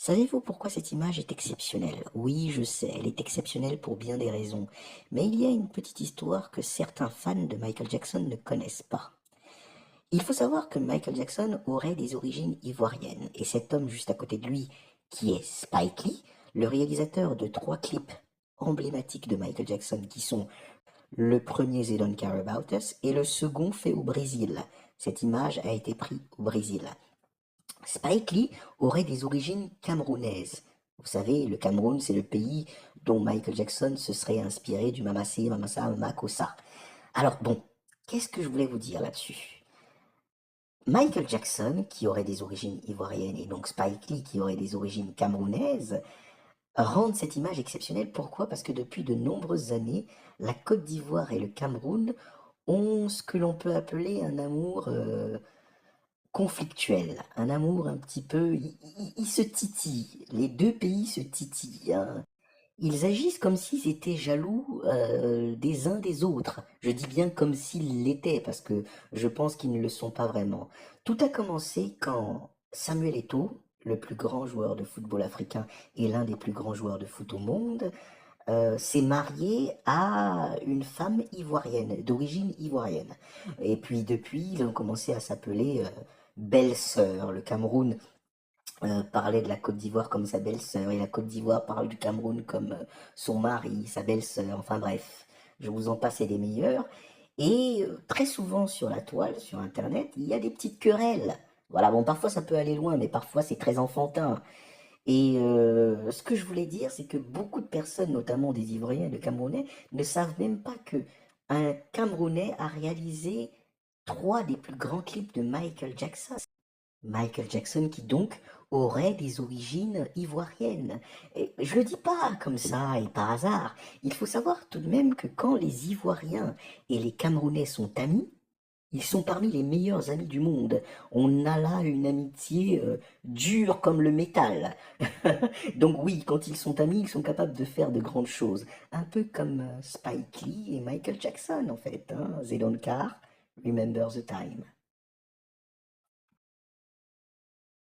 Savez-vous pourquoi cette image est exceptionnelle? Oui, je sais, elle est exceptionnelle pour bien des raisons, mais il y a une petite histoire que certains fans de Michael Jackson ne connaissent pas. Il faut savoir que Michael Jackson aurait des origines ivoiriennes, et cet homme juste à côté de lui, qui est Spike Lee, le réalisateur de trois clips emblématiques de Michael Jackson, qui sont le premier They Don't Care About Us et le second fait au Brésil. Cette image a été prise au Brésil. Spike Lee aurait des origines camerounaises. Vous savez, le Cameroun, c'est le pays dont Michael Jackson se serait inspiré du Mamassé, Mamassa, Makossa. Alors bon, qu'est-ce que je voulais vous dire là-dessus? Michael Jackson, qui aurait des origines ivoiriennes, et donc Spike Lee, qui aurait des origines camerounaises, rendent cette image exceptionnelle. Pourquoi? Parce que depuis de nombreuses années, la Côte d'Ivoire et le Cameroun ont ce que l'on peut appeler un amour conflictuel, un amour un petit peu, ils se titillent, les deux pays se titillent, hein. Ils agissent comme s'ils étaient jaloux des uns des autres. Je dis bien comme s'ils l'étaient, parce que je pense qu'ils ne le sont pas vraiment. Tout a commencé quand Samuel Eto'o, le plus grand joueur de football africain et l'un des plus grands joueurs de foot au monde, s'est marié à une femme ivoirienne, d'origine ivoirienne. Et puis depuis, ils ont commencé à s'appeler belle-sœur. Le Cameroun parlait de la Côte d'Ivoire comme sa belle-sœur, et la Côte d'Ivoire parle du Cameroun comme son mari, sa belle-sœur, enfin bref, je vous en passe des meilleurs. Et très souvent sur la toile, sur Internet, il y a des petites querelles. Voilà, bon, parfois ça peut aller loin, mais parfois c'est très enfantin. Et ce que je voulais dire, c'est que beaucoup de personnes, notamment des Ivoiriens et des Camerounais, ne savent même pas que un Camerounais a réalisé trois des plus grands clips de Michael Jackson. Michael Jackson qui donc aurait des origines ivoiriennes. Et je le dis pas comme ça et par hasard. Il faut savoir tout de même que quand les Ivoiriens et les Camerounais sont amis, ils sont parmi les meilleurs amis du monde. On a là une amitié dure comme le métal. Donc oui, quand ils sont amis, ils sont capables de faire de grandes choses. Un peu comme Spike Lee et Michael Jackson en fait, hein. They don't care, remember the time.